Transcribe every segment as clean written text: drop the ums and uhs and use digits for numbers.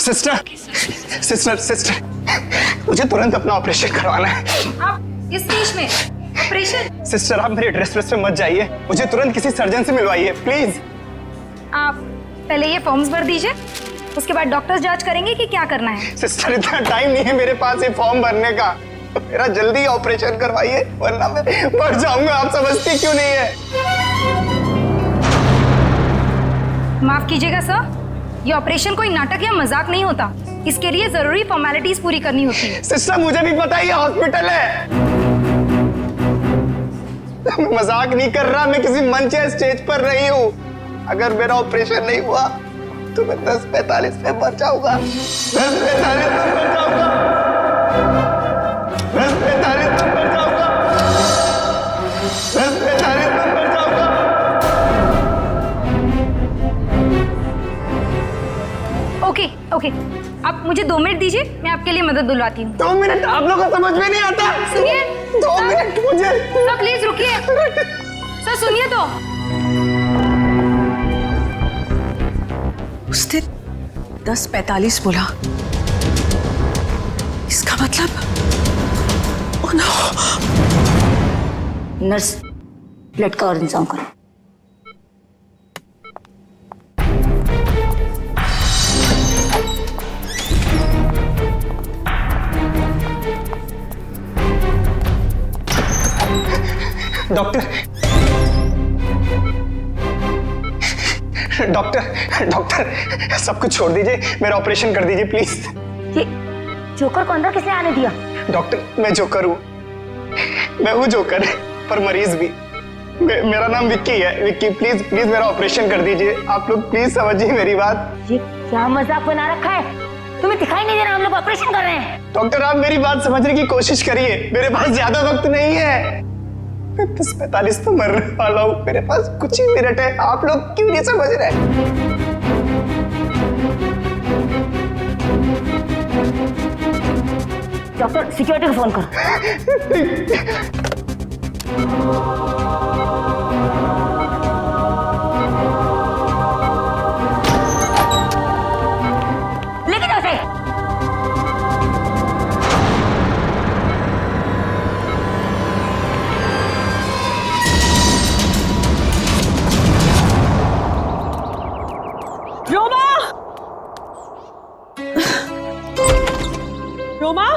Sister sister sister, मुझे तुरंत अपना ऑपरेशन करवाना है। आप इस स्टेज में ऑपरेशन? सिस्टर आप मेरे ड्रेस पे मत जाइए, मुझे तुरंत किसी सर्जन से मिलवाइए प्लीज। आप पहले ये फॉर्म्स भर दीजिए, उसके बाद डॉक्टर्स जांच करेंगे कि क्या करना है। सिस्टर इतना टाइम नहीं है मेरे पास ये फॉर्म भरने का, मेरा जल्दी ऑपरेशन करवाइए वरना मैं मर जाऊंगा। आप समझती क्यों नहीं है? माफ कीजिएगा सर, ये ऑपरेशन कोई नाटक या मजाक नहीं होता, इसके लिए जरूरी फॉर्मेलिटीज पूरी करनी होती है। सिस्टर मुझे भी पता है ये हॉस्पिटल है, मैं मजाक नहीं कर रहा, मैं किसी मंच या स्टेज पर नहीं हूँ। अगर मेरा ऑपरेशन नहीं हुआ तो मैं 10:45 में मर जाऊंगा। 10:45 में मर जाऊंगा। 10:45 में मर जाऊंगा। 10:45 में मर जाऊंगा। ओके ओके, आप मुझे 2 मिनट दीजिए, मैं आपके लिए मदद बुलवाती हूँ। 2 मिनट आप लोगों को समझ में नहीं आता। सुनिए 2 मिनट मुझे। सर प्लीज रुकिए, सर सुनिए तो। उसने 10:45 बोला, इसका मतलब ओह नो। नर्स, ब्लड का और इंतजाम करो। डॉक्टर डॉक्टर डॉक्टर सब कुछ छोड़ दीजिए, मेरा ऑपरेशन कर दीजिए प्लीज। ये जोकर को अंदर किसने आने दिया? डॉक्टर मैं जोकर हूँ, मैं हूँ जोकर पर मरीज भी। मेरा नाम विक्की है। विक्की प्लीज प्लीज मेरा ऑपरेशन कर दीजिए, आप लोग प्लीज समझिए मेरी बात। ये क्या मजाक बना रखा है? तुम्हें दिखाई नहीं दे रहा हम लोग ऑपरेशन कर रहे हैं? डॉक्टर आप मेरी बात समझने की कोशिश करिए, मेरे पास ज्यादा वक्त नहीं है, मैं 10:45 तो मरने वाला हूँ, मेरे पास कुछ ही मिनट है, आप लोग क्यों नहीं समझ रहे? डॉक्टर सिक्योरिटी को फोन करो। लेके जाओ उसे। रोमा, रोमा,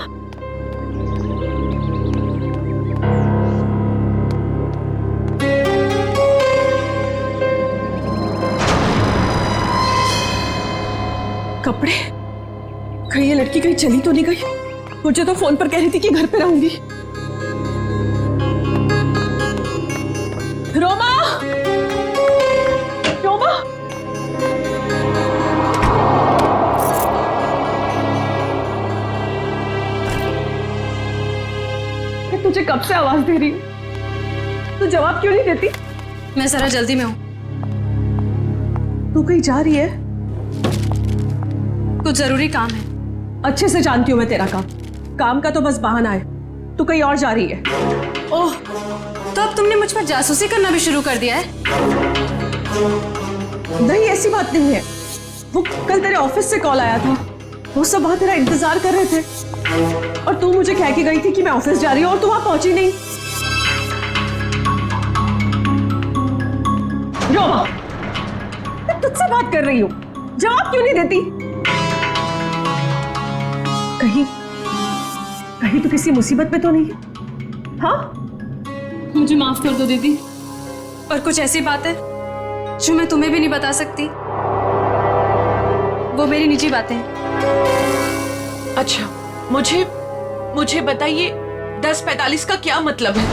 कपड़े कहीं ये लड़की कहीं चली तो नहीं गई? मुझे तो फोन पर कह रही थी कि घर पे रहूंगी। रोमा, रोमा, मैं तुझे कब से आवाज दे रही हूँ, तू जवाब क्यों नहीं देती? मैं जरा जल्दी में हूँ। तू कहीं जा रही है? कुछ जरूरी काम है। अच्छे से जानती हूँ मैं तेरा काम का तो बस बहाना है। तू कहीं और जा रही है। ओह, तो अब तुमने मुझ पर जासूसी करना भी शुरू कर दिया है? नहीं ऐसी बात नहीं है, वो कल तेरे ऑफिस से कॉल आया था, वो सब वहां तेरा इंतजार कर रहे थे और तू मुझे कह के गई थी कि मैं ऑफिस जा रही हूँ और तू वहां पहुंची नहीं। रोमा, मैं तुझसे बात कर रही हूँ, जवाब क्यों नहीं देती? कहीं कहीं तो किसी मुसीबत में तो नहीं? हाँ, मुझे माफ कर दो दीदी, पर कुछ ऐसी बात है जो मैं तुम्हें भी नहीं बता सकती, वो मेरी निजी बातें हैं। अच्छा, मुझे बताइए 10:45 का क्या मतलब है?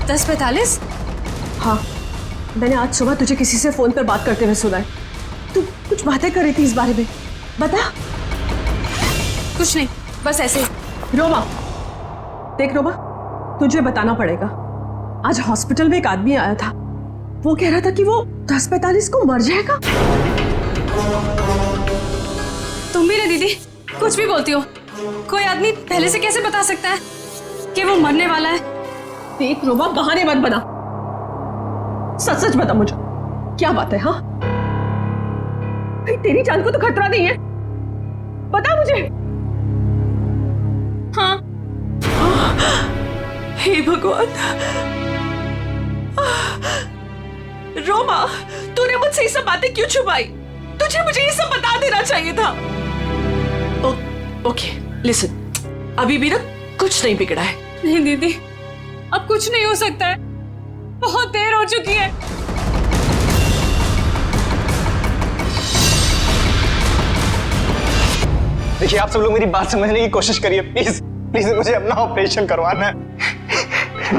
10:45? हाँ, मैंने आज सुबह तुझे किसी से फोन पर बात करते हुए सुना है। तू कुछ बातें कर रही थी इस बारे में, बता। कुछ नहीं, बस ऐसे ही। रोमा, देख रोमा, तुझे बताना पड़ेगा। आज हॉस्पिटल में एक आदमी आया था, वो कह रहा था कि वो 10:45 को मर जाएगा। तुम भी ना दीदी, कुछ भी बोलती हो। कोई आदमी पहले से कैसे बता सकता है कि वो मरने वाला है? देख रोमा, बहाने मत बना, सच सच बता मुझे क्या बात है। हाँ, भाई तेरी जान को तो खतरा नहीं है, बता मुझे। हाँ। हे भगवान। रोमा, तूने मुझसे ये सब बातें क्यों छुपाई? तुझे मुझे ये सब बता देना चाहिए था। ओके लिसन, अभी भी ना कुछ नहीं बिगड़ा है। नहीं दीदी, अब कुछ नहीं हो सकता है, बहुत देर हो चुकी है। देखिए, आप सब लोग मेरी बात समझने की कोशिश करिए, प्लीज प्लीज, मुझे अपना ऑपरेशन करवाना है।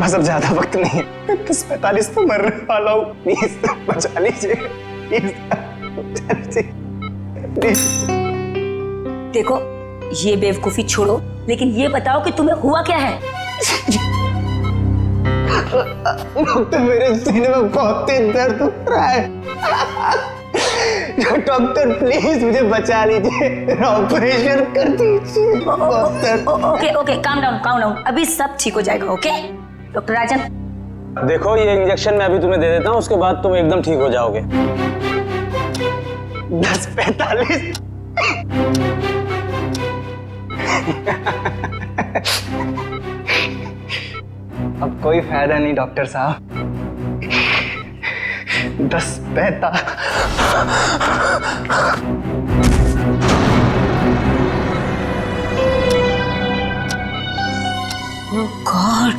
बस अब ज्यादा वक्त नहीं है, 10:45 तो मरने वाला हूँ, प्लीज बचा लीजिए, प्लीज बचा लीजिए, प्लीज। देखो, ये बेवकूफी छोड़ो, लेकिन ये बताओ कि तुम्हें हुआ क्या है? डॉक्टर, मेरे सीने में बहुत तेज दर्द हो रहा है। डॉक्टर प्लीज मुझे बचा लीजिए, ऑपरेशन कर दीजिए। ओके ओके, काम डाउन, अभी सब ठीक हो जाएगा। ओके डॉक्टर राजन, देखो ये इंजेक्शन मैं अभी तुम्हें दे देता हूँ, उसके बाद तुम एकदम ठीक हो जाओगे। 10:45। अब कोई फायदा नहीं डॉक्टर साहब, 10:45। ओह गॉड,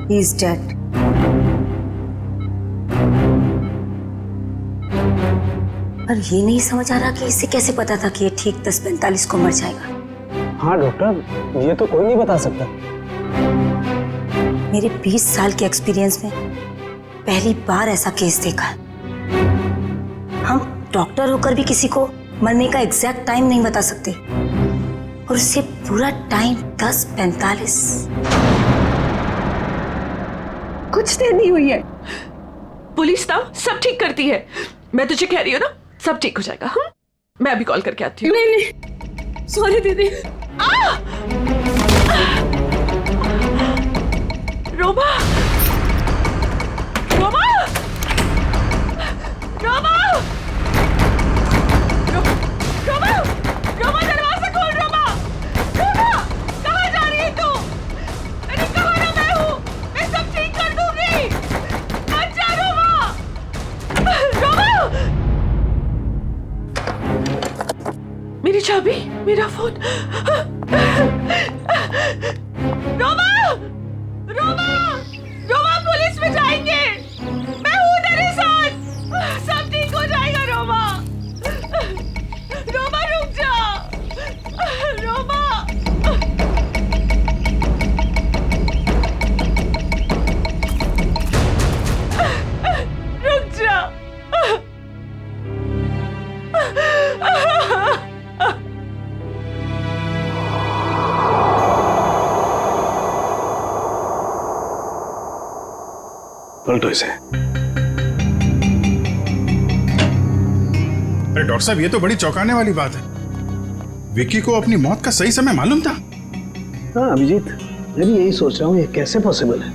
he is dead. पर ये नहीं समझ आ रहा कि इसे कैसे पता था कि ये ठीक 10:45 को मर जाएगा। हाँ डॉक्टर, ये तो कोई नहीं बता सकता। मेरे 20 साल के एक्सपीरियंस में पहली बार ऐसा केस देखा। हम डॉक्टर होकर भी किसी को मरने का एग्जैक्ट टाइम नहीं बता सकते, और उससे पूरा टाइम 10:45। कुछ देर नहीं हुई है। पुलिस ना सब ठीक करती है, मैं तुझे कह रही हूँ ना, सब ठीक हो जाएगा। हाँ, मैं अभी कॉल करके आती हूँ। नहीं, सॉरी दीदी। रोमा, रोमा, रोमा, रोमा, रोमा, दरवाजा खोल। रोमा, रोमा, कहाँ जा रही है तू? अरे कहाँ ना मैं हूँ, मैं सब ठीक कर दूंगी। अच्छा रोमा, रोमा, मेरी चाबी, मेरा फोन। रोमा, रोमा, रोमा, पुलिस में जाएंगे, मैं हूँ तेरे साथ, सब ठीक हो जाएगा। रोमा, रोमा रुक जा, रोमा, रुक जा। पलटो इसे। अरे डॉक्टर साहब, ये तो बड़ी चौंकाने वाली बात है। विक्की को अपनी मौत का सही समय मालूम था? हाँ अभिजीत, मैं भी यही सोच रहा हूँ, ये कैसे पॉसिबल है?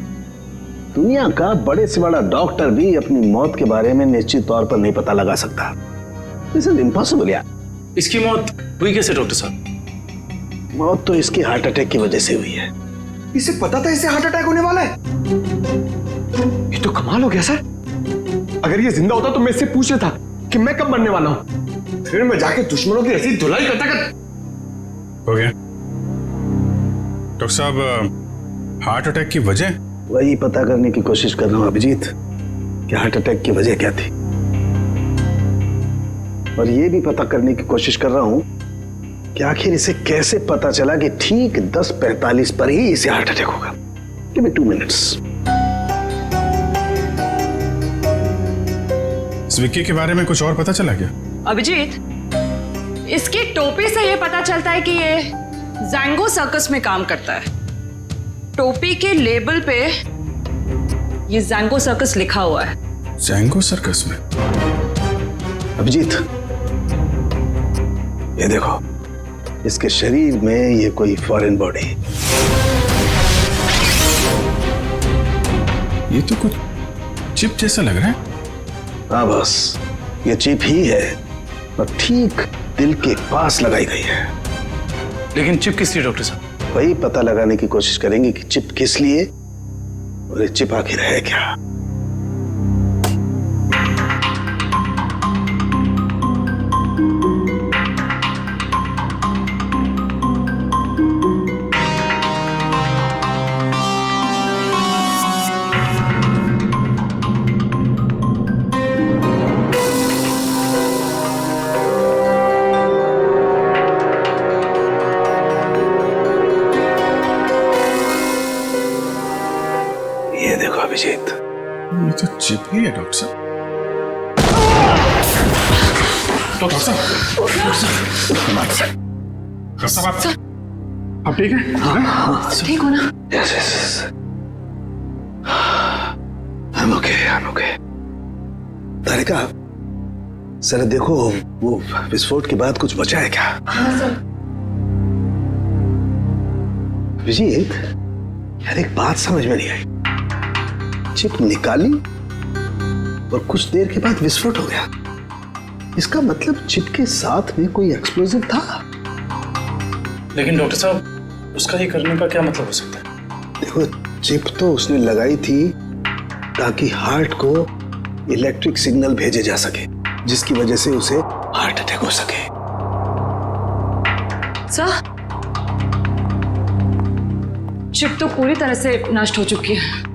दुनिया का बड़े से बड़ा डॉक्टर भी अपनी मौत के बारे में निश्चित तौर पर नहीं पता लगा सकता। दिस इज इम्पॉसिबल यार। इसकी मौत हुई कैसे डॉक्टर साहब? मौत तो इसकी हार्ट अटैक की वजह से हुई है। इसे पता था इसे हार्ट अटैक होने वाला है? ये तो कमाल हो गया सर। अगर ये जिंदा होता तो मैं इससे पूछ लेता कि मैं कब मरने वाला हूं, फिर मैं जाके दुश्मनों की ऐसी धुलाई करता कर। हो गया डॉक्टर साहब, हार्ट अटैक की वजह? वही पता करने की कोशिश कर रहा हूँ अभिजीत कि हार्ट अटैक की वजह क्या थी, और ये भी पता करने की कोशिश कर रहा हूँ कि आखिर इसे कैसे पता चला कि ठीक 10:45 पर ही इसे हार्ट अटैक होगा। Give me 2 minutes. इस विक्की के बारे में कुछ और पता चला क्या? अभिजीत, इसकी टोपी से ये पता चलता है कि ये जैंगो सर्कस में काम करता है। टोपी के लेबल पे ये जैंगो सर्कस लिखा हुआ है। जैंगो सर्कस में? अभिजीत, ये देखो, इसके शरीर में ये कोई फॉरेन बॉडी। ये तो कुछ चिप जैसा लग रहा है। हाँ बस, ये चिप ही है और ठीक दिल के पास लगाई गई है। लेकिन चिप किस लिए डॉक्टर साहब? वही पता लगाने की कोशिश करेंगे कि चिप किस लिए और ये चिप आखिर है क्या। ये देखो अभिजीत, ये तो चिप ही है डॉक्टर साहब। डॉक्टर साहब, डॉक्टर साहब, आप ठीक हैं? ठीक हो ना? Yes yes, I'm okay। Tarika, sir देखो, वो विस्फोट के बाद कुछ बचा है क्या? अभिजीत, यार एक बात समझ में नहीं आई। चिप निकाली और कुछ देर के बाद विस्फोट हो गया। इसका मतलब चिप के साथ में कोई एक्सप्लोजिव था। लेकिन डॉक्टर साहब, उसका ये करने का क्या मतलब हो सकता है? देखो, चिप तो उसने लगाई थी ताकि हार्ट को इलेक्ट्रिक सिग्नल भेजे जा सके, जिसकी वजह से उसे हार्ट अटैक हो सके। सर, चिप तो पूरी तरह से नष्ट हो चुकी है।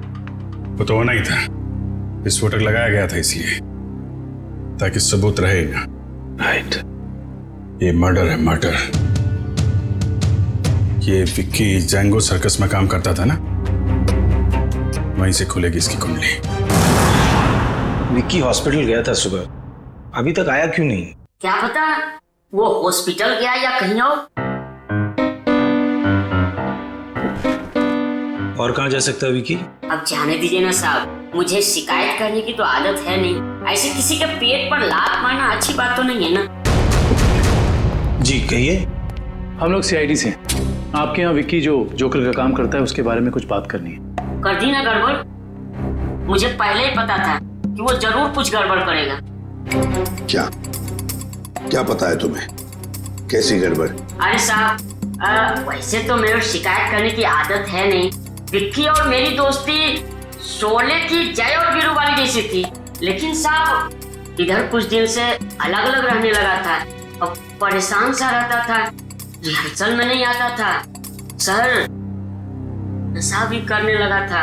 वो तो होना ही था। विस्फोटक लगाया गया था इसलिए, ताकि सबूत रहे ना। राइट। ये मर्डर है, मर्डर। ये विक्की जैंगो सर्कस में काम करता था ना, वहीं से खुलेगी इसकी कुंडली। विक्की हॉस्पिटल गया था सुबह, अभी तक आया क्यों नहीं? क्या पता वो हॉस्पिटल गया या कहीं और कहाँ जा सकता है विक्की? अब जाने दीजिए ना साहब, मुझे शिकायत करने की तो आदत है नहीं। ऐसे किसी के पेट पर लात मारना अच्छी बात तो नहीं है ना। जी कहिए। हम लोग सीआईडी से आपके यहाँ विक्की जो जोकर का काम करता है उसके बारे में कुछ बात करनी है। कर दी ना गड़बड़? मुझे पहले ही पता था कि वो जरूर कुछ गड़बड़ करेगा। क्या पता है तुम्हें? कैसी गड़बड़? अरे साहब, वैसे तो मेरे शिकायत करने की आदत है नहीं। विक्की और मेरी दोस्ती शोले की जय और वीरू वाली जैसी थी, लेकिन साहब इधर कुछ दिन से अलग अलग रहने लगा था और परेशान सा रहता था, रिहर्सल में नहीं आता था सर, नशा भी करने लगा था।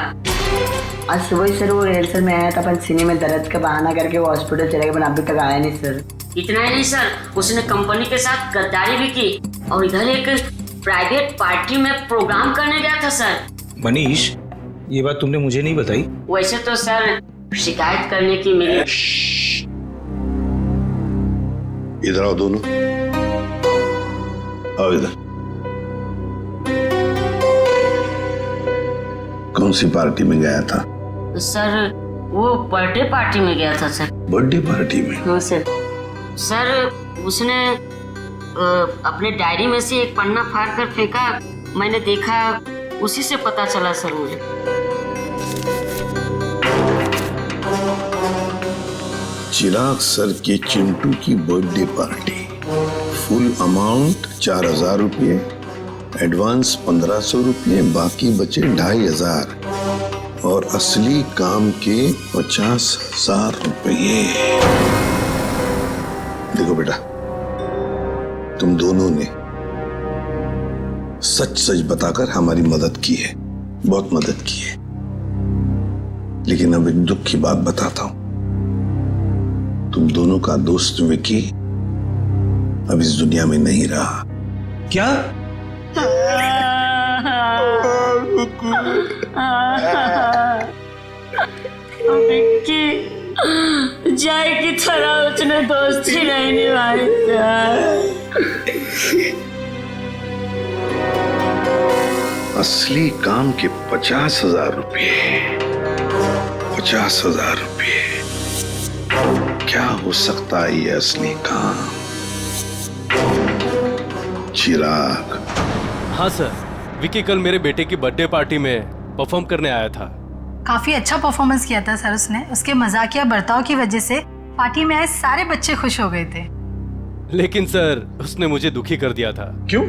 आज सुबह ही सर वो रिहर्सल में आया था, पर सीने में दर्द का बहाना करके वो हॉस्पिटल चले गए, पर अभी तक आया नहीं सर। इतना ही नहीं सर, उसने कंपनी के साथ गद्दारी भी की और इधर एक प्राइवेट पार्टी में प्रोग्राम करने गया था सर। मनीष, ये बात तुमने मुझे नहीं बताई। वैसे तो सर शिकायत करने की मेरी। इधर आओ दोनों, आओ इधर। कौन सी पार्टी में गया था? सर वो बर्थडे पार्टी में गया था सर। बर्थडे पार्टी में? हाँ सर। सर उसने अपने डायरी में से एक पन्ना फाड़ कर फेंका, मैंने देखा, उसी से पता चला सर मुझे। चिराग सर के चिंटू की बर्थडे पार्टी, फुल अमाउंट 4000 रुपये, एडवांस 1500 रुपये, बाकी बचे 2500 और असली काम के 50,000 रुपये। देखो बेटा, तुम दोनों ने सच सच बताकर हमारी मदद की है, बहुत मदद की है, लेकिन अब एक दुख की बात बताता हूं। तुम दोनों का दोस्त विकी अब इस दुनिया में नहीं रहा। क्या? विक्की जय की तरह उसने दोस्ती नहीं निभाई। असली काम के 50,000 रुपये, 50,000 रुपये। क्या हो सकता है ये असली काम? चिराग। हाँ सर, विकी कल मेरे बेटे की बर्थडे पार्टी में परफॉर्म करने आया था। काफी अच्छा परफॉर्मेंस किया था सर उसने। उसके मजाकिया बर्ताव की वजह से पार्टी में आए सारे बच्चे खुश हो गए थे। लेकिन सर उसने मुझे दुखी कर दिया था। क्यों?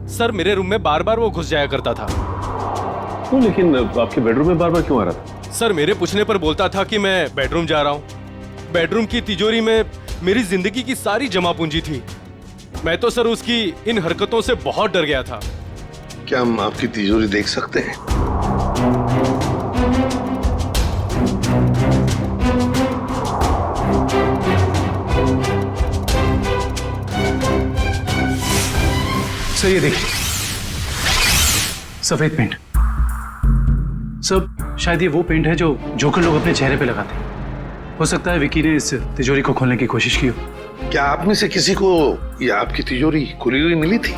सर मेरे रूम में बार बार वो घुस जाया करता था। तो लेकिन आपके बेडरूम में बार बार क्यों आ रहा था? सर मेरे पूछने पर बोलता था कि मैं बेडरूम जा रहा हूँ। बेडरूम की तिजोरी में मेरी जिंदगी की सारी जमा पूंजी थी। मैं तो सर उसकी इन हरकतों से बहुत डर गया था। क्या हम आपकी तिजोरी देख सकते हैं? सर ये देखिए, सफेद पेंट। सर शायद ये वो पेंट है जो जोकर लोग अपने चेहरे पे लगाते हैं। हो सकता है विकी ने इस तिजोरी को खोलने की कोशिश की हो। क्या आप में से किसी को ये आपकी तिजोरी खुली हुई मिली थी?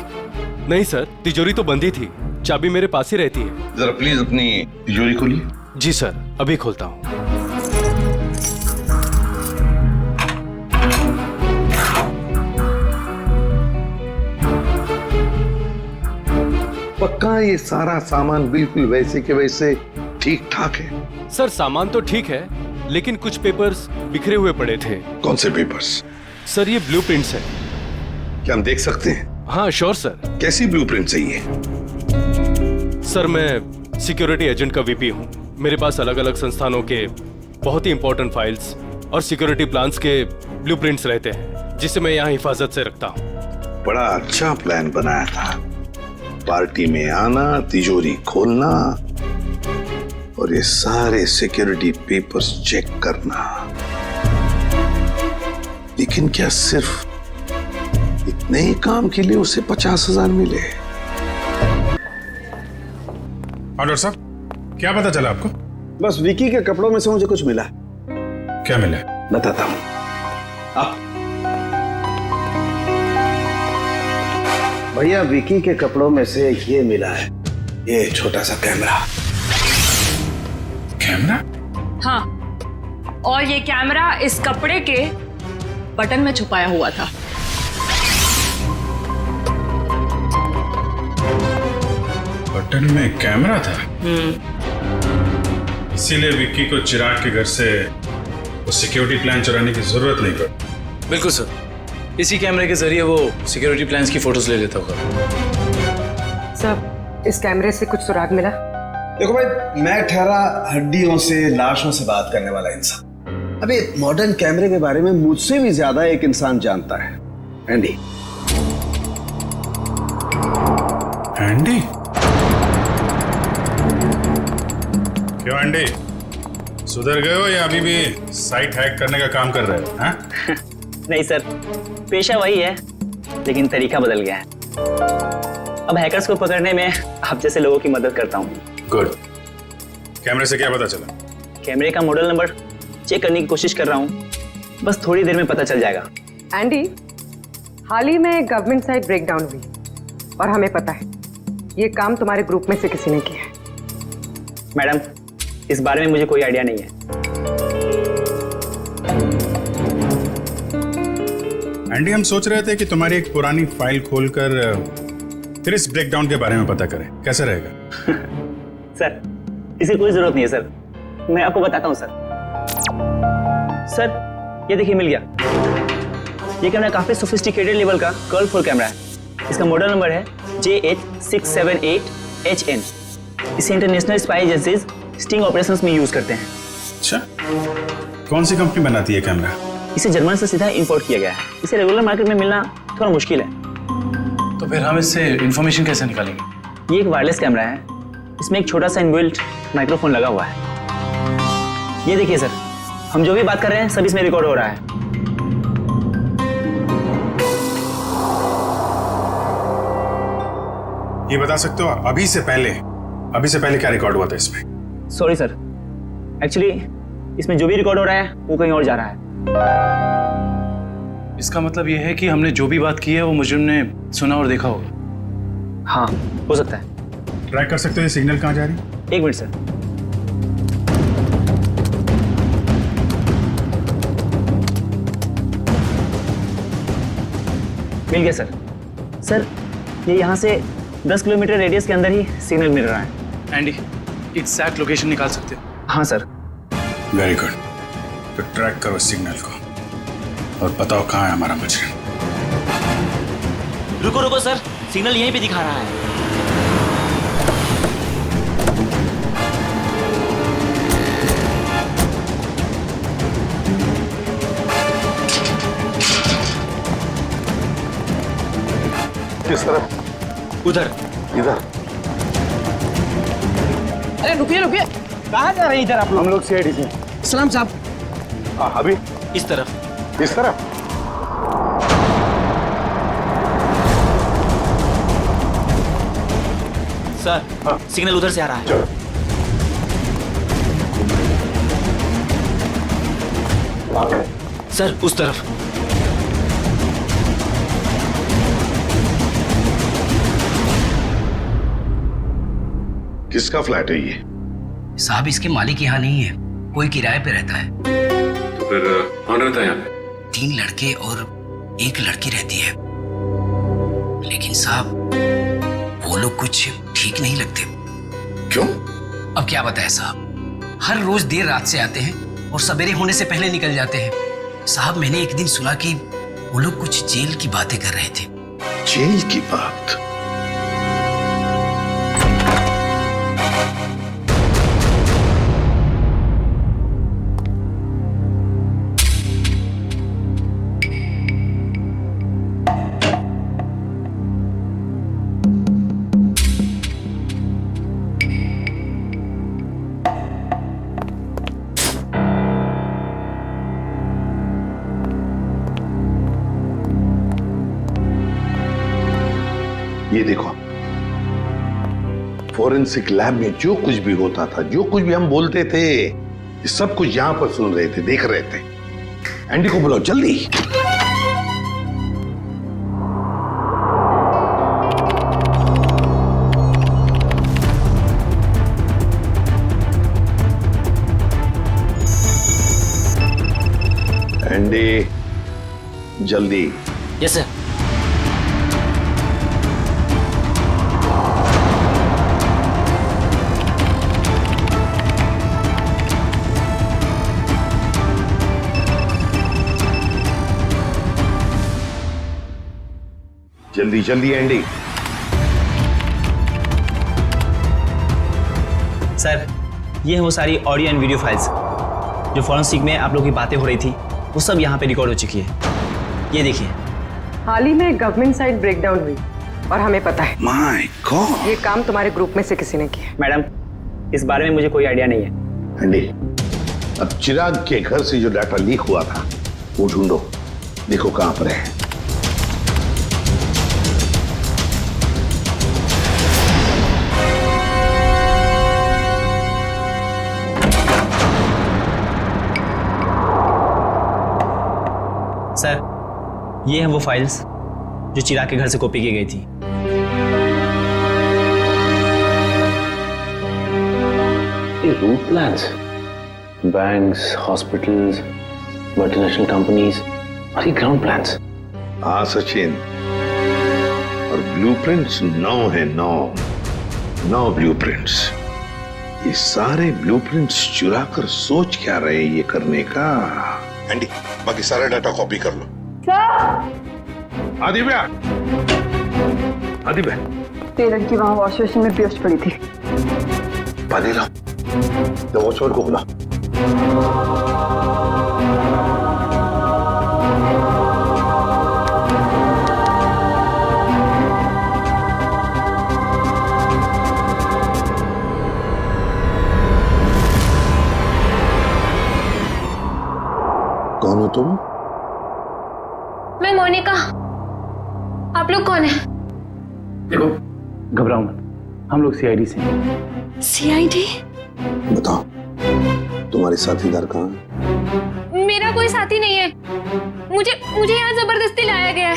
नहीं सर, तिजोरी तो बंद ही थी। चाबी मेरे पास ही रहती है। जरा प्लीज अपनी तिजोरी खोलिए। जी सर, अभी खोलता हूँ। पक्का ये सारा सामान बिल्कुल वैसे के वैसे ठीक ठाक है? सर सामान तो ठीक है, लेकिन कुछ पेपर्स बिखरे हुए पड़े थे। कौन से पेपर्स? सर ये ब्लूप्रिंट्स है। क्या हम देख सकते हैं? हाँ श्योर सर। कैसी ब्लूप्रिंट चाहिए? सर मैं सिक्योरिटी एजेंट का वीपी हूँ। मेरे पास अलग अलग संस्थानों के बहुत ही इंपॉर्टेंट फाइल्स और सिक्योरिटी प्लान्स के ब्लूप्रिंट्स रहते हैं, जिसे मैं यहाँ हिफाजत से रखता हूँ। बड़ा अच्छा प्लान बनाया था। पार्टी में आना, तिजोरी खोलना और ये सारे सिक्योरिटी पेपर्स चेक करना। लेकिन क्या सिर्फ इतने ही काम के लिए उसे 50,000 मिले? डॉक्टर साहब, क्या पता चला आपको? बस विकी के कपड़ों में से मुझे कुछ मिला। क्या मिला? बताता हूं। भैया, विकी के कपड़ों में से ये मिला है, ये छोटा सा कैमरा। कैमरा? हाँ, और ये कैमरा इस कपड़े के बटन में छुपाया हुआ था। बटन में कैमरा था? इसीलिए विक्की को चिराग के घर से वो सिक्योरिटी प्लान चुराने की जरूरत नहीं पड़ी। बिल्कुल सर, इसी कैमरे के जरिए वो सिक्योरिटी प्लान्स की फोटोज ले लेता होगा। सर, इस कैमरे से कुछ सुराग मिला? देखो भाई, मैं ठहरा हड्डियों से, लाशों से बात करने वाला इंसान। अबे मॉडर्न कैमरे के बारे में मुझसे भी ज्यादा एक इंसान जानता है, एंडी। एंडी? क्यों एंडी, सुधर गए हो या अभी भी साइट हैक करने का काम कर रहे हो? हाँ? नहीं सर, पेशा वही है, लेकिन तरीका बदल गया है। अब हैकर्स को पकड़ने में आप जैसे लोगों की मदद करता हूँ। गुड। कैमरे से क्या पता चला? कैमरे का मॉडल नंबर चेक करने की कोशिश कर रहा हूँ, बस थोड़ी देर में पता चल जाएगा। एंडी, हाल ही में गवर्नमेंट साइट ब्रेकडाउन हुई और हमें पता है ये काम तुम्हारे ग्रुप में से किसी ने किया है। मैडम, इस बारे में मुझे कोई आइडिया नहीं है। एंडी, हम सोच रहे थे कि तुम्हारी एक पुरानी फाइल खोलकर फिर इस ब्रेकडाउन के बारे में पता करें, कैसा रहेगा? सर, इसकी कोई जरूरत नहीं है सर, मैं आपको बताता हूँ सर। सर ये देखिए, मिल गया। ये कैमरा काफी सोफिस्टिकेटेड लेवल का कर्व कैमरा है। इसका मॉडल नंबर है JH678HN। इसे international spy agencies sting operations में यूज करते हैं। अच्छा, कौन सी कंपनी बनाती है कैमरा? इसे जर्मन से सीधा इंपोर्ट किया गया है। इसे रेगुलर मार्केट में मिलना थोड़ा मुश्किल है। तो फिर हम इससे इंफॉर्मेशन कैसे निकालेंगे? ये एक वायरलेस कैमरा है, इसमें एक छोटा सा इनबिल्ट माइक्रोफोन लगा हुआ है। ये देखिए सर, हम जो भी बात कर रहे हैं सब इसमें रिकॉर्ड हो रहा है। ये बता सकते हो अभी से पहले क्या रिकॉर्ड हुआ था इसमें? सॉरी सर, एक्चुअली इसमें जो भी रिकॉर्ड हो रहा है वो कहीं और जा रहा है। इसका मतलब ये है कि हमने जो भी बात की है वो मुजरिम ने सुना और देखा होगा। हाँ, हो सकता है। ट्रैक कर सकते हो ये सिग्नल कहाँ जा रही है? एक मिनट सर। मिल गया सर। सर ये यहाँ से 10 किलोमीटर रेडियस के अंदर ही सिग्नल मिल रहा है। एंडी, एग्जैक्ट लोकेशन निकाल सकते हो? हाँ सर। Very good. तो ट्रैक करो सिग्नल को और बताओ कहाँ है हमारा मजनू। रुको रुको सर, सिग्नल यहीं पे दिखा रहा है। किस तरफ? उधर। इधर? अरे रुकिए रुकिए, कहाँ जा रहे हैं इधर आप लोग? हम लोग सीआईडी से। सलाम साहब। हाँ अभी इस तरफ। इस तरफ? सर हाँ। सिग्नल उधर से आ रहा है। चलो। सर उस तरफ। किसका फ्लैट है ये? साहब इसके मालिक यहाँ नहीं है, कोई किराए पे रहता है। तो फिर कौन रहता है यहाँ पे? 3 लड़के और 1 लड़की रहती है। लेकिन साहब वो लोग कुछ ठीक नहीं लगते। क्यों? अब क्या बताएं साहब, हर रोज देर रात से आते हैं और सवेरे होने से पहले निकल जाते हैं। साहब मैंने एक दिन सुना कि वो लोग कुछ जेल की बातें कर रहे थे। जेल की बात? ये देखो, फोरेंसिक लैब में जो कुछ भी होता था, जो कुछ भी हम बोलते थे, ये सब कुछ यहां पर सुन रहे थे, देख रहे थे। एंडी को बुलाओ जल्दी। एंडी जल्दी। Yes sir. जल्दी जल्दी एंडी। सर ये है वो सारी ऑडियो एंड वीडियो फाइल्स जो फॉरेंसिक में आप लोगों की बातें हो रही थी, वो सब यहाँ पे रिकॉर्ड हो चुकी है। ये देखिए। हाल ही में गवर्नमेंट साइड ब्रेकडाउन हुई और हमें पता है। My God. ये काम तुम्हारे ग्रुप में से किसी ने किया। मैडम इस बारे में मुझे कोई आइडिया नहीं है। एंडी, अब चिराग के घर से जो डाटा लीक हुआ था वो ढूंढो, देखो कहां पर है। सर ये हैं वो फाइल्स जो चिराग के घर से कॉपी की गई थी। ये route plans, banks, hospitals, multinational companies और ये ग्राउंड प्लान्स। हाँ सचिन, और ब्लूप्रिंट्स 9 है, 9 ब्लूप्रिंट्स। ये सारे ब्लूप्रिंट्स चुरा कर सोच क्या रहे ये करने का? एंडी बाकी सारा डाटा कॉपी कर लो। आदिव्या, आदिव्या, टेलर की वहां वॉश बेसिन में पेस्ट पड़ी थी। पानी लाओ, तो वॉचमैन को बुला। कौन हो तुम? मैं मोनिका। आप लोग कौन है? देखो घबराओ मत, हम लोग सीआईडी से हैं। सीआईडी? बताओ तुम्हारे साथीदार कहाँ है? मेरा कोई साथी नहीं है, मुझे यहाँ जबरदस्ती लाया गया है।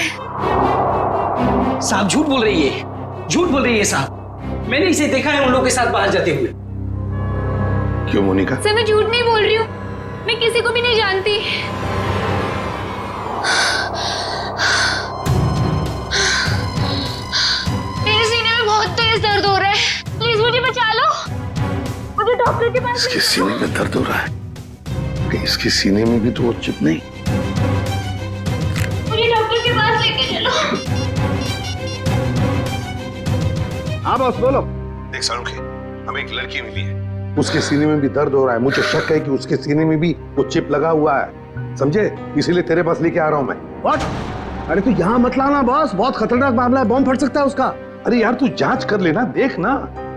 साहब झूठ बोल रही है, झूठ बोल रही है साहब। मैंने इसे देखा है उन लोगों के साथ बाहर जाते हुए। क्यों मोनिका? सर मैं झूठ नहीं बोल रही हूँ, मैं किसी को भी नहीं जानती। मेरे सीने में बहुत तेज दर्द हो रहा है, प्लीज मुझे बचा लो, मुझे डॉक्टर के पास। इसके सीने में दर्द हो रहा है? कहीं इसके सीने में भी तो वो चिप नहीं? मुझे डॉक्टर के पास लेके चलो। हाँ बॉस बोलो। देख सारुखे, हमें एक लड़की मिली है, उसके सीने में भी दर्द हो रहा है। मुझे शक है कि उसके सीने में भी वो चिप लगा हुआ है, समझे? इसीलिए तेरे पास लेके आ रहा हूं मैं। व्हाट? अरे तू यहाँ मत लाना बॉस, बहुत खतरनाक मामला है, बॉम्ब फट सकता है उसका। अरे यार तू जांच कर लेना, देख ना।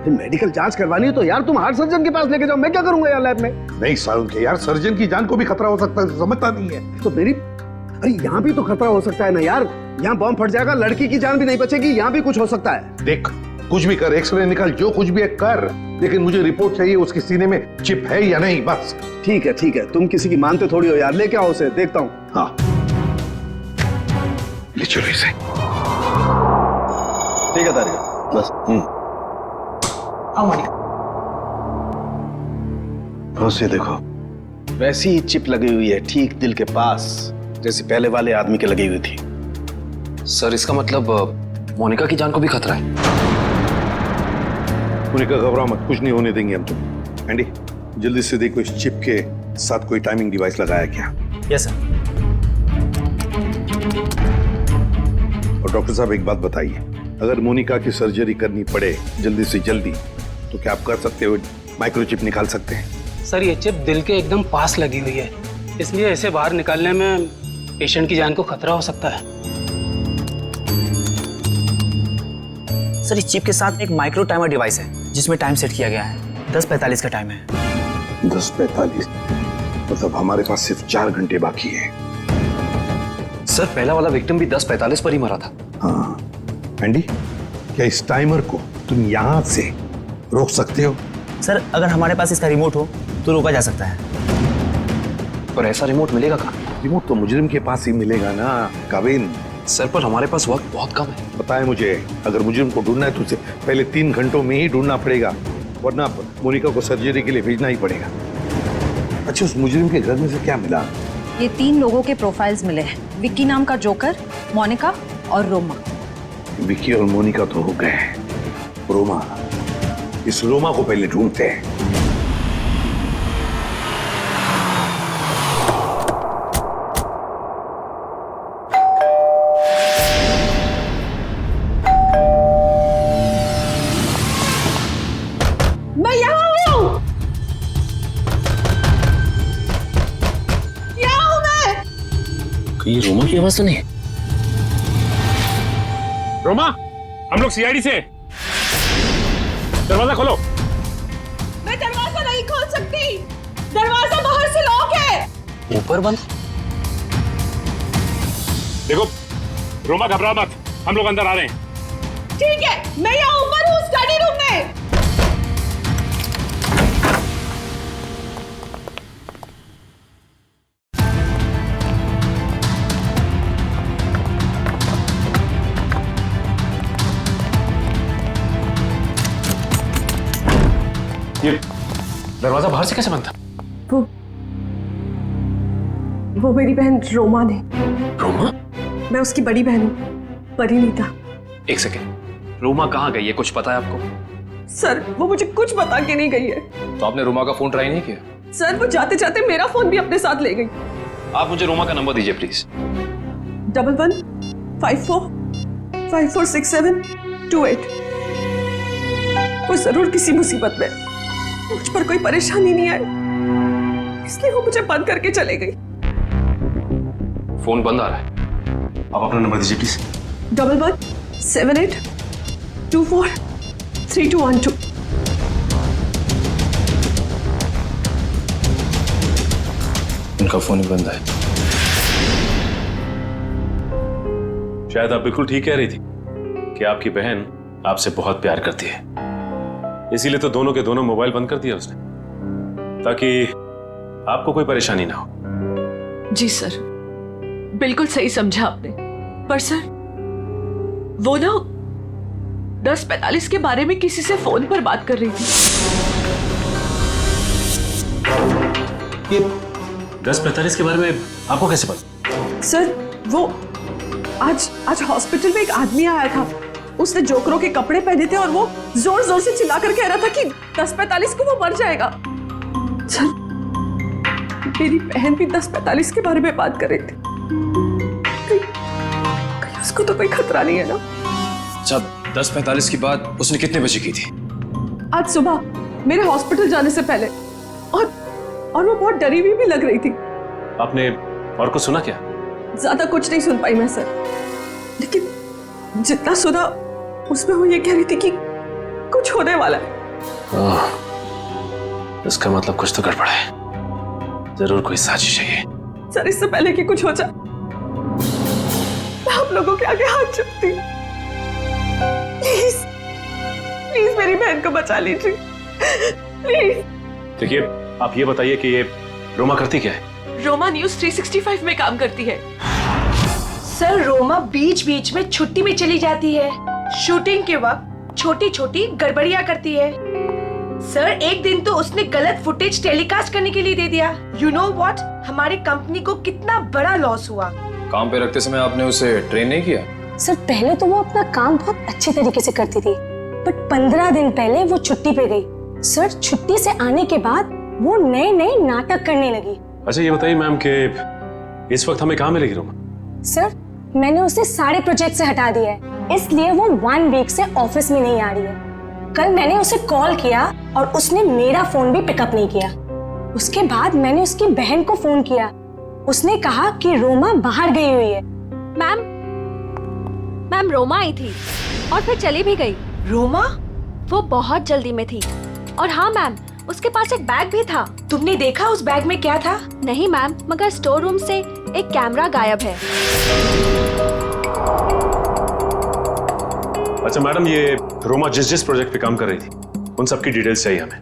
मेडिकल जांच करवानी है तो यार तुम हार्ट सर्जन के पास लेके जाओ, मैं क्या करूंगा यार लैब में? नहीं सारुखे यार, सर्जन की जान को भी खतरा हो सकता है, समझता नहीं है तो मेरी। अरे यहाँ भी तो खतरा हो सकता है ना यार, यहाँ बॉम्ब फट जाएगा, लड़की की जान भी नहीं बचेगी, यहाँ भी कुछ हो सकता है। देख कुछ भी कर, एक्सरे निकाल, जो कुछ भी है कर, लेकिन मुझे रिपोर्ट चाहिए उसके सीने में चिप है या नहीं, बस। ठीक है, तुम किसी की मानते थोड़ी हो यार, लेके आओ उसे, देखता हूँ। हाँ ले चलो इसे। ठीक है तारिका, बस। आओ मोनिका। बस ये देखो, वैसी ही चिप लगी हुई है ठीक दिल के पास, जैसे पहले वाले आदमी के लगी हुई थी। सर इसका मतलब मोनिका की जान को भी खतरा है? मोनिका घबराओ मत, कुछ नहीं होने देंगे हम तुम। एंडी जल्दी से देखो इस चिप के साथ कोई टाइमिंग डिवाइस लगाया क्या? Yes sir. और डॉक्टर साहब एक बात बताइए, अगर मोनिका की सर्जरी करनी पड़े जल्दी से जल्दी तो क्या आप कर सकते हो? माइक्रोचिप निकाल सकते हैं? सर ये चिप दिल के एकदम पास लगी हुई है, इसलिए इसे बाहर निकालने में पेशेंट की जान को खतरा हो सकता है। सर इस चिप के साथ एक माइक्रो टाइमर डिवाइस है जिसमें टाइम सेट किया गया है, 10:45 का टाइम है। 10:45 मतलब हमारे पास सिर्फ 4 घंटे बाकी है। सर पहला वाला विक्टिम भी 10:45 पर ही मरा था। हाँ एंडी, क्या इस टाइमर को तुम यहाँ से रोक सकते हो? सर अगर हमारे पास इसका रिमोट हो तो रोका जा सकता है। पर ऐसा रिमोट मिलेगा कहाँ? रिमोट तो मुजरिम के पास ही मिलेगा ना काविन। सर पर हमारे पास वक्त बहुत कम है। पता है मुझे, अगर मुजरिम को ढूंढना है तो उसे पहले 3 घंटों में ही ढूंढना पड़ेगा, वरना मोनिका को सर्जरी के लिए भेजना ही पड़ेगा। अच्छा उस मुजरिम के घर में से क्या मिला? ये 3 लोगों के प्रोफाइल्स मिले हैं, विक्की नाम का जोकर, मोनिका और रोमा। विक्की और मोनिका तो हो गए, रोमा, इस रोमा को पहले ढूंढते हैं। मैं यहाँ हूँ, यहाँ हूँ मैं। ये रोमा की आवाज तो नहीं है? रोमा, हम लोग सीआईडी से, दरवाजा खोलो। मैं दरवाजा नहीं खोल सकती, दरवाजा बाहर से लॉक है। ऊपर बंद? देखो रोमा घबरा मत, हम लोग अंदर आ रहे हैं। ठीक है, मैं यहाँ ऊपर हूँ स्टडी रूम में। ये दरवाजा बाहर से कैसे बंद था? वो मेरी बहन रोमा ने। रोमा? मैं उसकी बड़ी बहन हूँ, परिणीता। एक सेकेंड, रोमा कहाँ गई है, कुछ पता है आपको? सर वो मुझे कुछ बता के नहीं गई है। तो आपने रोमा का फोन ट्राई नहीं किया? सर वो जाते जाते मेरा फोन भी अपने साथ ले गई। आप मुझे रोमा का नंबर दीजिए प्लीज। 1154546728। वो जरूर किसी मुसीबत में, मुझ पर कोई परेशानी नहीं आई, इसलिए वो मुझे बंद करके चले गई। फोन बंद आ रहा है, आप अपना नंबर दीजिए प्लीज। 1178243212। उनका फोन ही बंद है। शायद आप बिल्कुल ठीक कह रही थी कि आपकी बहन आपसे बहुत प्यार करती है, इसीलिए तो दोनों के दोनों मोबाइल बंद कर दिया उसने, ताकि आपको कोई परेशानी ना हो। जी सर, बिल्कुल सही समझा आपने। पर सर वो ना 10:45 के बारे में किसी से फोन पर बात कर रही थी। ये 10:45 के बारे में आपको कैसे पता? सर वो आज हॉस्पिटल में एक आदमी आया था। उसने जोकरों के कपड़े पहने थे और वो जोर जोर से चिल्ला कर कह रहा था कि 10:45 को वो मर जाएगा। सर मेरी बहन भी 10:45 के बारे में बात कर रही थी। कहीं उसको तो कोई खतरा नहीं है ना? अच्छा, 10:45 की बात उसने कितने बजे की थी? आज सुबह मेरे हॉस्पिटल जाने से पहले। और वो बहुत डरी हुई भी लग रही थी। आपने और कुछ सुना क्या? ज्यादा कुछ नहीं सुन पाई मैं सर, लेकिन जितना सुना उसमें वो ये कह रही थी कि कुछ होने वाला है। इसका मतलब कुछ तो गड़बड़ है, जरूर कोई साजिश है ये। सर इससे पहले कि कुछ हो जाए मैं आप लोगों के आगे हाथ जोड़ती हूँ। प्लीज प्लीज मेरी बहन को बचा लीजिए प्लीज। देखिए, आप ये बताइए कि ये रोमा करती क्या है? रोमा न्यूज 365 में काम करती है। सर रोमा बीच बीच में छुट्टी में चली जाती है। शूटिंग के वक्त छोटी छोटी गड़बड़ियां करती है। सर एक दिन तो उसने गलत फुटेज टेलीकास्ट करने के लिए दे दिया। यू नो व्हाट, हमारी कंपनी को कितना बड़ा लॉस हुआ। काम पे रखते समय आपने उसे ट्रेन नहीं किया? सर पहले तो वो अपना काम बहुत अच्छे तरीके से करती थी, बट 15 दिन पहले वो छुट्टी पे गई। सर छुट्टी से आने के बाद वो नए नए नाटक करने लगी। अच्छा ये बताइए मैम कि इस वक्त हमें कहाँ मिलेगी रोमा? सर मैंने उसे सारे प्रोजेक्ट से हटा दिया है, इसलिए वो 1 वीक से ऑफिस में नहीं आ रही है। कल मैंने उसे कॉल किया और उसने मेरा फोन भी पिकअप नहीं किया। उसके बाद मैंने उसकी बहन को फोन किया, उसने कहा कि रोमा बाहर गई हुई है। मैम रोमा आई थी और फिर चली भी गई। रोमा? वो बहुत जल्दी में थी। और हाँ मैम, उसके पास एक बैग भी था। तुमने देखा उस बैग में क्या था? नहीं मैम, मगर स्टोर रूम से एक कैमरा गायब है। अच्छा मैडम, ये रोमा जिस जिस प्रोजेक्ट पे काम कर रही थी उन सबकी डिटेल्स चाहिए हमें।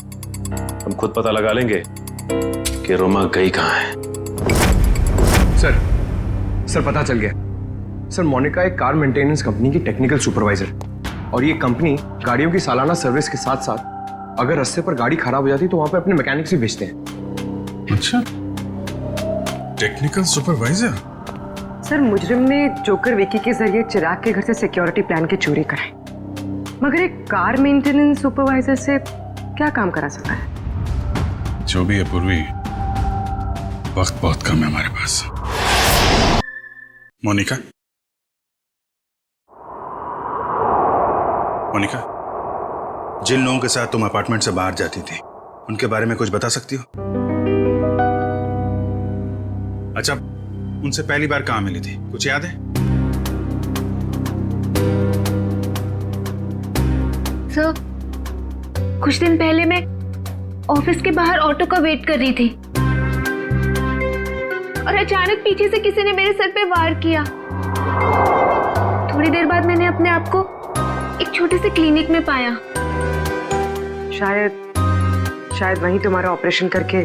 हम खुद पता लगा लेंगे कि रोमा गई कहाँ है। सर पता चल गया। सर मोनिका एक कार मेंटेनेंस कंपनी की टेक्निकल सुपरवाइजर, और ये कंपनी गाड़ियों की सालाना सर्विस के साथ साथ अगर रास्ते पर गाड़ी खराब हो जाती तो वहां पे अपने मैकेनिक्स भी भेजते हैं। अच्छा, टेक्निकल सुपरवाइजर। सर मुजरिम ने जोकर विकी के जरिए चिराग के घर से सिक्योरिटी प्लान की चोरी कराई, मगर एक कार मेंटेनेंस सुपरवाइजर से क्या काम करा सकता है? जो भी है पूर्वी, वक्त बहुत कम है हमारे पास। मोनिका, जिन लोगों के साथ तुम अपार्टमेंट से बाहर जाती थी उनके बारे में कुछ बता सकती हो? अच्छा, उनसे पहली बार कहाँ मिली थी, कुछ याद है? सर कुछ दिन पहले मैं ऑफिस के बाहर ऑटो का वेट कर रही थी और अचानक पीछे से किसी ने मेरे सर पे वार किया। थोड़ी देर बाद मैंने अपने आप को एक छोटे से क्लिनिक में पाया। शायद वहीं तुम्हारा ऑपरेशन करके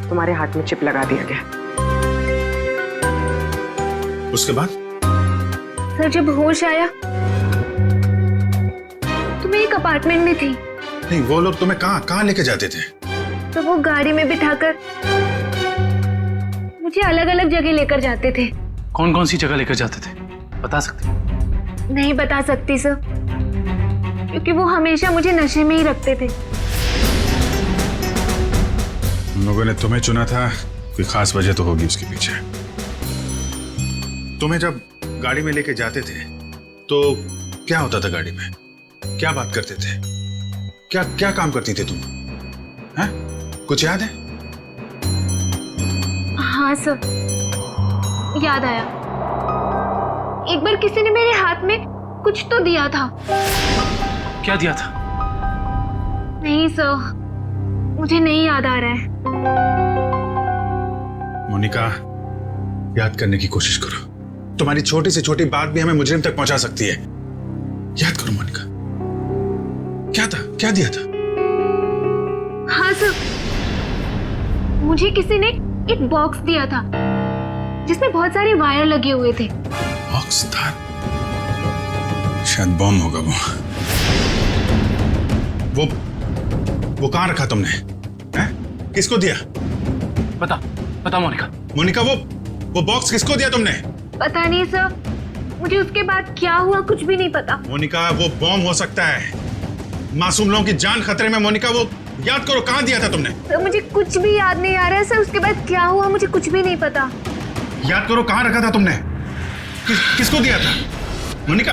तुम्हारे हाथ में चिप लगा दिया गया। उसके बाद? सर जब होश आया तो मैं एक अपार्टमेंट में थी। नहीं, वो लोग तुम्हें कहाँ लेके जाते थे? तो वो गाड़ी में बिठाकर मुझे अलग अलग जगह लेकर जाते थे। कौन कौन सी जगह लेकर जाते थे, बता सकते? नहीं बता सकती सर, क्योंकि वो हमेशा मुझे नशे में ही रखते थे। उन लोगों ने तुम्हें चुना था, कोई खास वजह तो होगी उसके पीछे। तुम्हें जब गाड़ी में लेके जाते थे तो क्या होता था गाड़ी में? क्या बात करते थे? क्या काम करती थी तुम? हैं? कुछ याद है? हाँ सर, याद आया। एक बार किसी ने मेरे हाथ में कुछ तो दिया था। क्या दिया था? नहीं सर, मुझे नहीं याद आ रहा है। मोनिका, याद करने की कोशिश करो। तुम्हारी छोटी से छोटी बात भी हमें मुजरिम तक पहुंचा सकती है। याद करो मोनिका, क्या था, क्या दिया था? हाँ सर, मुझे किसी ने एक बॉक्स दिया था जिसमें बहुत सारे वायर लगे हुए थे। बॉक्स था? शायद बॉम्ब होगा वो। वो कहां रखा तुमने? हैं? किसको दिया? पता मोनिका। मोनिका, वो बॉक्स किसको दिया तुमने? पता नहीं सर, मुझे उसके बाद क्या हुआ कुछ भी नहीं पता। मोनिका, वो बॉम्ब हो सकता है, मासूम लोगों की जान खतरे में। मोनिका, वो याद करो कहां दिया था तुमने? सर मुझे कुछ भी याद नहीं आ रहा है सर, उसके बाद क्या हुआ मुझे कुछ भी नहीं पता। याद करो कहां रखा था तुमने? किसको दिया था? मोनिका,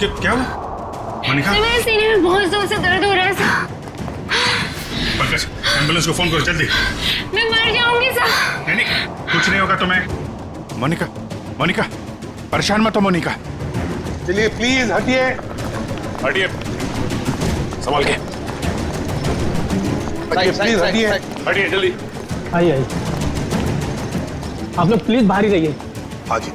क्या हुआ? मोनिका, मेरे सीने में बहुत जोर से दर्द हो रहा है सर। पंकज, एम्बुलेंस को फोन करो जल्दी। मैं मर जाऊंगी सर। नहीं, कुछ नहीं होगा तुम्हें। मोनिका, परेशान मत हो मोनिका। चलिए प्लीज हटिए। हटिए, संभाल के। प्लीज हटिए। हटिए जल्दी। आइए, आप लोग प्लीज बाहर ही रहिए। हाँ जी।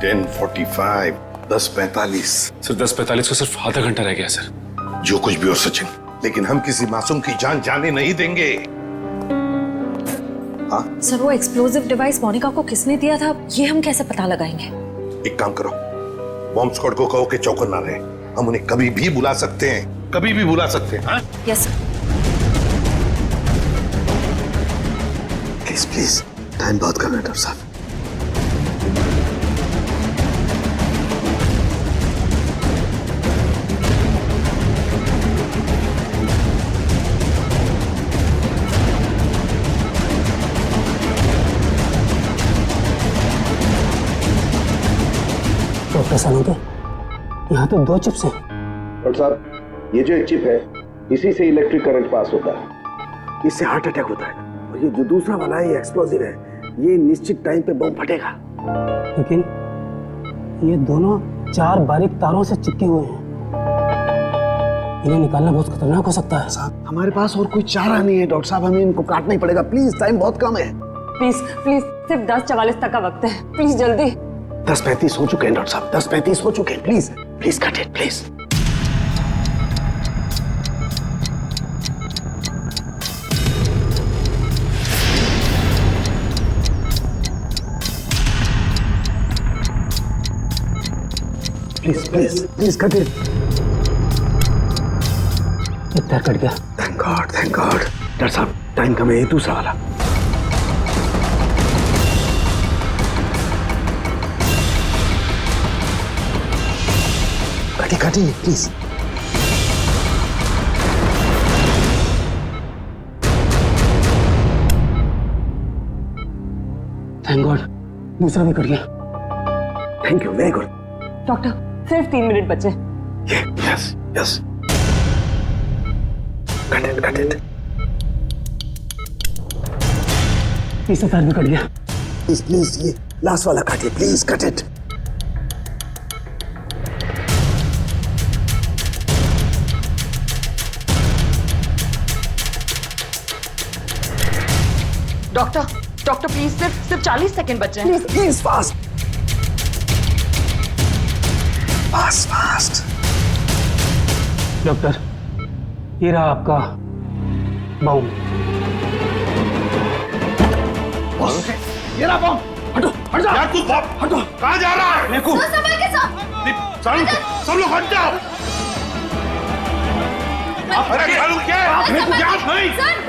$10:45, 10:45। सर 10:45 को सिर्फ आधा घंटा रह गया सर। जो कुछ भी हो सचिन, लेकिन हम किसी मासूम की जान जाने नहीं देंगे। हाँ? सर वो एक्सप्लोजिव डिवाइस मोनिका को किसने दिया था ये हम कैसे पता लगाएंगे? एक काम करो, बॉम्ब स्क्वाड को कहो कि चौकन ना रहे। हम उन्हें कभी भी बुला सकते हैं, कभी भी बुला सकते हैं। हाँ? Yes sir. Please please, time बहुत कम है डॉक्टर साहब। डॉक्टर सालुंके, यहाँ तो 2 चिप्स हैं। डॉक्टर साहब, ये जो एक चिप है, इसी से इलेक्ट्रिक करंट पास होता है, इससे हार्ट अटैक होता है। और ये जो दूसरा वाला है, ये एक्सप्लोजिव है, ये निश्चित टाइम पे बम फटेगा। लेकिन ये दोनों 4 बारीक तारों से चिपके हुए हैं, इन्हें निकालना बहुत खतरनाक हो सकता है। साहब, हमारे पास और कोई चारा नहीं है डॉक्टर साहब, हमें इनको काटना ही पड़ेगा। प्लीज, टाइम बहुत कम है। प्लीज प्लीज, सिर्फ 10:44 तक का वक्त है, प्लीज जल्दी। 10:35 हो चुके हैं डॉक्टर साहब, 10:35 हो चुके हैं। Please please cut it please. Please please please cut it. एक पैर कट गया। Thank God, thank God. Doctor साहब, टाइम कम है, ये दूसरा वाला। काटिए प्लीज। थैंक गॉड, दूसरा भी कट गया। Thank you, very good. Doctor, सिर्फ 3 मिनट बचे। Yes yes, cut it cut it. तीसरा पैर भी कट गया। प्लीज प्लीज, ये लास्ट वाला काटिए please, cut it. Doctor please, सिर्फ 40 सेकंड बचे हैं। Please fast fast fast. Doctor, ये रहा आपका बॉम्ब। ये रहा बॉम्ब। हटो हट जाओ यार, तू हटो। कहाँ जा रहा है? देखो संभल के साथ। सब लोग हट जाओ। अरे सालू के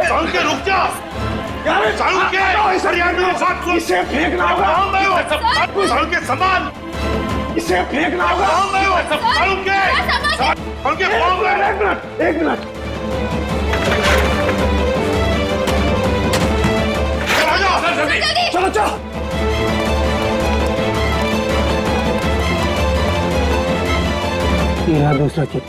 सालू के रुक जा यार। सालू के इसे फेंकना होगा। सालू के सामान इसे फेंकना होगा। सालू के एक मिनट। चलो ये रहा दूसरा चिप।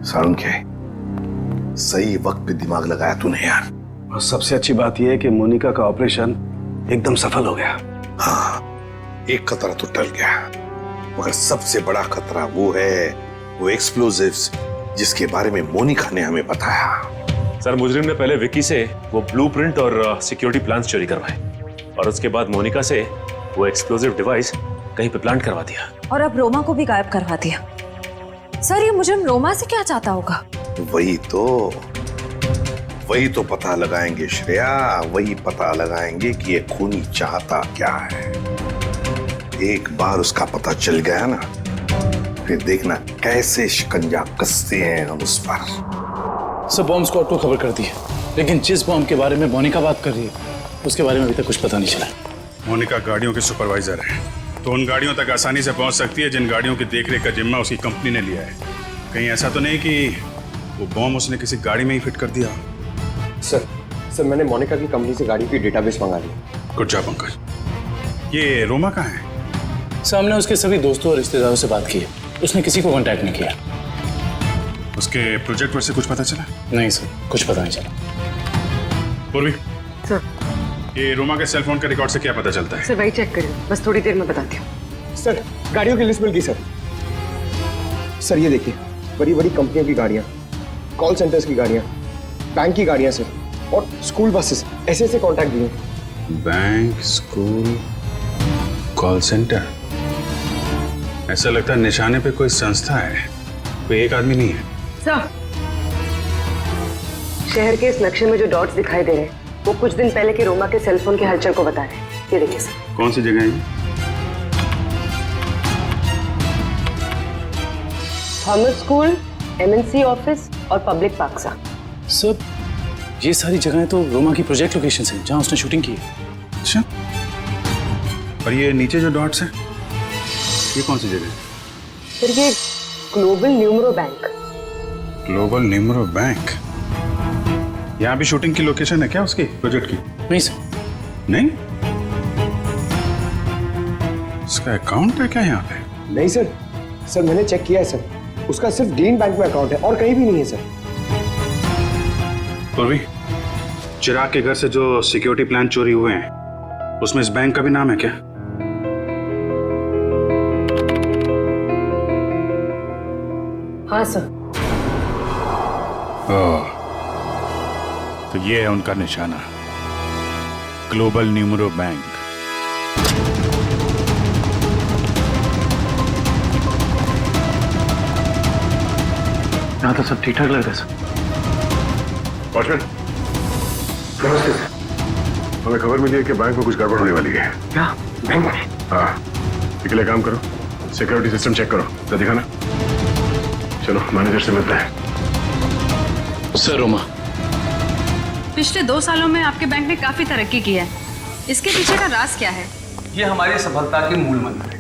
सारुण के सही वक्त पे दिमाग लगाया तूने यार। और सबसे अच्छी बात यह है कि मोनिका का ऑपरेशन एकदम सफल हो गया। हाँ, एक खतरा तो टल गया, मगर सबसे बड़ा खतरा वो एक्सप्लोजिव्स जिसके बारे में मोनिका ने हमें बताया। सर, मुजरिम ने पहले विक्की से वो ब्लूप्रिंट और सिक्योरिटी प्लान्स चोरी करवाए और उसके बाद मोनिका से वो एक्सप्लोजिव डिवाइस कहीं पे प्लांट करवा दिया। और अब रोमा को भी गायब करवा दिया। सर, ये मुजरिम रोमा से क्या चाहता होगा? वही तो पता लगाएंगे श्रेया, वही पता लगाएंगे कि ये खूनी चाहता क्या है। एक बार उसका पता चल गया ना, फिर देखना कैसे शिकंजा कसते हैं हम उस पर। सब बॉम्ब स्क्वाड को खबर कर दी है, लेकिन जिस बॉम्ब के बारे में मोनिका बात कर रही है उसके बारे में अभी तक कुछ पता नहीं चला। मोनिका गाड़ियों के सुपरवाइजर है, तो उन गाड़ियों तक आसानी से पहुंच सकती है जिन गाड़ियों की देखरेख का जिम्मा उसकी कंपनी ने लिया है। कहीं ऐसा तो नहीं कि वो बॉम्ब उसने किसी गाड़ी में ही फिट कर दिया? सर मैंने मोनिका की कंपनी से गाड़ी की डेटाबेस मंगा ली। Good job Pankaj. ये रोमा कहाँ है? सामने उसके सभी दोस्तों और रिश्तेदारों से बात की है, उसने किसी को कांटेक्ट नहीं किया। उसके प्रोजेक्ट से कुछ पता चला? नहीं सर, कुछ पता नहीं चला। पूर्वी सर, ये रोमा के सेल फोन के रिकॉर्ड से क्या पता चलता है? सर वही चेक करिए, बस थोड़ी देर में बताती हूँ। सर गाड़ियों की लिस्ट मिल गई सर। सर ये देखिए, बड़ी बड़ी कंपनियों की गाड़ियाँ, कॉल सेंटर्स की गाड़ियाँ, बैंक की गाड़ियाँ सर, और स्कूल बसेस, ऐसे कॉन्टैक्ट दिए। Bank, school, call centre. ऐसा लगता है निशाने पे कोई संस्था है, कोई एक आदमी नहीं है। सर, शहर के इस नक्शे में जो डॉट्स दिखाई दे रहे हैं वो कुछ दिन पहले के रोमा के सेलफोन के हलचल को बता रहे हैं। ये देखिए सर। कौन सी जगह है? थॉमस स्कूल, MNC ऑफिस और पब्लिक पार्क सा। सर, ये सारी जगहें तो रोमा की प्रोजेक्ट लोकेशन हैं जहां उसने शूटिंग की है। अच्छा, और ये नीचे जो डॉट्स हैं, ये कौन सी जगह है? सर ये global numero bank. Global numero bank? यहाँ भी शूटिंग की लोकेशन है क्या उसकी प्रोजेक्ट की? नहीं सर। नहीं? इसका अकाउंट है क्या यहाँ पे? नहीं सर, सर मैंने चेक किया है सर, उसका सिर्फ ग्रीन बैंक में अकाउंट है और कहीं भी नहीं है सर। पूर्वी, चिराग के घर से जो सिक्योरिटी प्लान चोरी हुए हैं उसमें इस बैंक का भी नाम है क्या? हाँ सर। ओह, तो ये है उनका निशाना, ग्लोबल न्यूमरो बैंक। यहाँ तो सब ठीक ठाक लग रहा है सर। वॉचमैन, नमस्ते सर। हमें खबर मिली है कि बैंक में कुछ गड़बड़ होने वाली है। क्या बैंक में? हाँ, इसके लिए काम करो, सिक्योरिटी सिस्टम चेक करो, तो दिखाना। चलो मैनेजर से मिलते हैं। सर, रोमा, पिछले 2 सालों में आपके बैंक ने काफी तरक्की की है, इसके पीछे का राज क्या है? ये हमारी सफलता के मूल मंत्र है।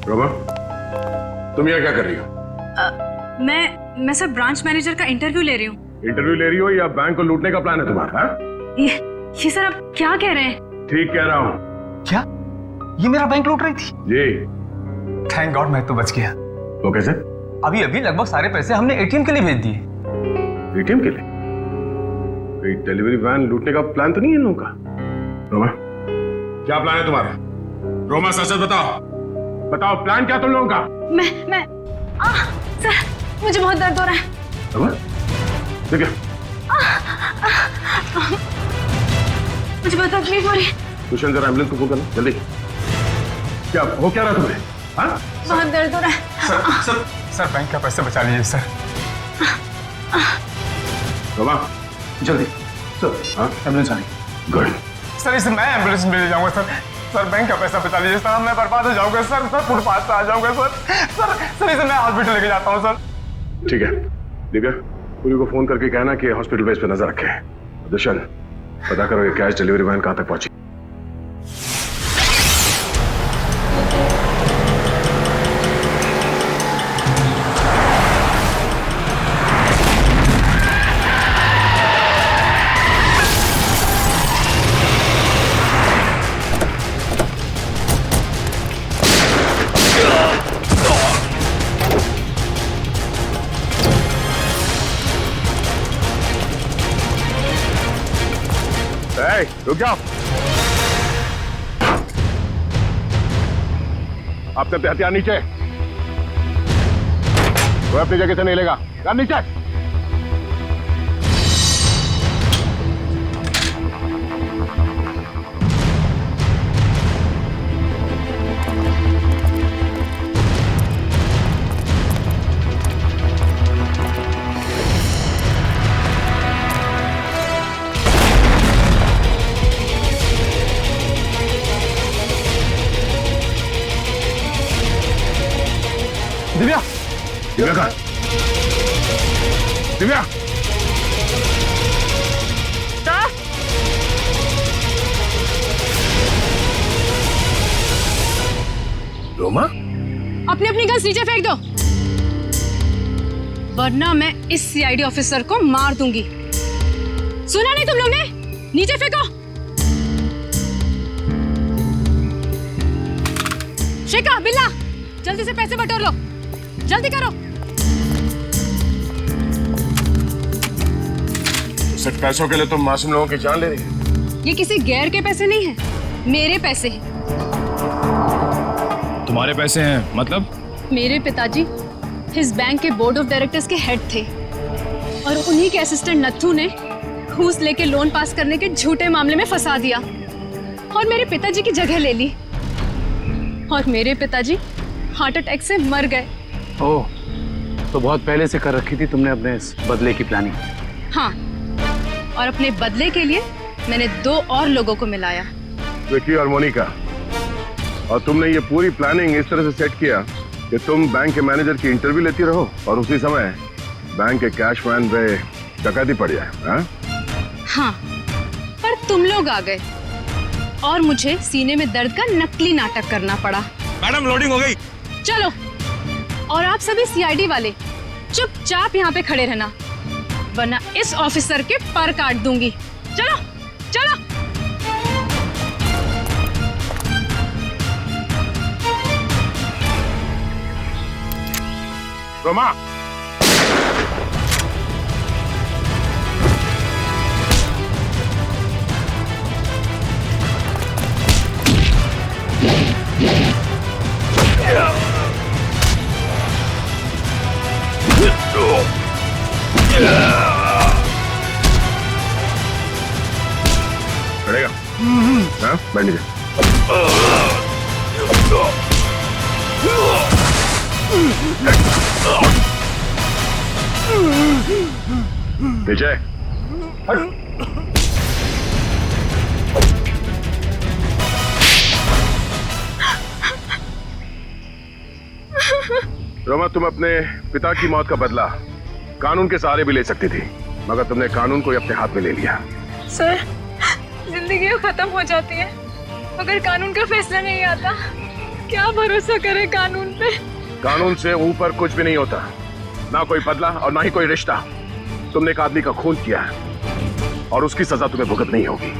रोमा, तुम यहाँ क्या कर रही हो? मैं सर ब्रांच मैनेजर का इंटरव्यू ले रही हूँ। इंटरव्यू ले रही हो या बैंक को लूटने का प्लान है तुम्हारा? ये सर आप क्या कह रहे हैं? ठीक कह रहा हूँ। क्या ये मेरा बैंक लूट रही थी? जी। थैंक गॉड मैं तो बच गया। वो कैसे? अभी लगभग सारे पैसे हमने एटीएम के लिए भेज दिए। एटीएम के लिए? कोई डिलीवरी वैन लूटने का प्लान तो नहीं है इन लोगों का? रोमा, क्या प्लान है तुम्हारा? रोमा सच सच बताओ, बताओ प्लान क्या तुम लोगों का? मैं सर, मुझे बहुत दर्द हो रहा है। रोमा, ठीक है। मुझे बहुत तकलीफ हो रही है। दुष्यंत जरा एम्बुलेंस को फोन करना जल्दी। क्या हो क्या रहा तुम्हें? हाँ? बहुत दर्द हो रहा है। सर बैंक का पैसा बचा लीजिए सर। रोमा, जल्दी सर। हाँ, एम्बुलेंस आनी। गुड। सर इसे मैं एम्बुलेंस में ले जाऊंगा सर बैंक का पैसा बचा लीजिए सर, मैं बर्बाद हो जाऊंगा सर फुटपाथ पे आ जाऊंगा सर इसे मैं हॉस्पिटल लेके जाता हूँ सर। ठीक है, दिव्या, पूरी को फोन करके कहना कि हॉस्पिटल बेस पे नजर रखे। दुष्यंत, पता करो ये कैश डिलीवरी वैन कहाँ तक पहुंची। रुक जाओ। आप सब हथियार नीचे, वो अपनी जगह से नहीं लेगा। यार नीचे। दिव्या दिव्या कहाँ? दिव्या रोमा, अपने अपनी गन्स नीचे फेंक दो, वरना मैं इस सीआईडी ऑफिसर को मार दूंगी। सुना नहीं तुम लोग ने? नीचे फेंको। शिका, बिल्ला, जल्दी से पैसे बटोर लो, जल्दी करो। सिर्फ पैसों के लिए तुम मासूम लोगों की जान ले रही है? ये किसी गैर के पैसे नहीं है, मेरे पैसे हैं। तुम्हारे पैसे हैं मतलब? मेरे पिताजी इस बैंक के बोर्ड ऑफ डायरेक्टर्स के हेड थे और उन्हीं के असिस्टेंट नत्थू ने घूस लेके लोन पास करने के झूठे मामले में फंसा दिया और मेरे पिताजी की जगह ले ली और मेरे पिताजी हार्ट अटैक से मर गए। ओह, तो बहुत पहले से कर रखी थी तुमने अपने इस बदले की प्लानिंग? हाँ, और अपने बदले के लिए मैंने 2 और लोगों को मिलाया। विक्की और मोनिका, और तुमने ये पूरी प्लानिंग इस तरह से सेट किया कि तुम बैंक के मैनेजर की इंटरव्यू लेती रहो और उसी समय बैंक के कैशमैन पे डकैती पड़ जाए। हाँ, पर तुम लोग आ गए और मुझे सीने में दर्द का नकली नाटक करना पड़ा। मैडम, लोडिंग हो गई। चलो, और आप सभी सीआईडी वाले चुपचाप यहाँ पे खड़े रहना, वरना इस ऑफिसर के पर काट दूंगी। चलो चलो। रोमा, चलेगा? हाँ, बैठ लीजिए। पीछे रोमा, तुम अपने पिता की मौत का बदला कानून के सहारे भी ले सकती थी, मगर तुमने कानून को ही अपने हाथ में ले लिया। सर, जिंदगी खत्म हो जाती है मगर कानून का फैसला नहीं आता। क्या भरोसा करे कानून पे? कानून से ऊपर कुछ भी नहीं होता, ना कोई बदला और ना ही कोई रिश्ता। तुमने एक आदमी का खून किया है और उसकी सजा तुम्हें भुगतनी होगी।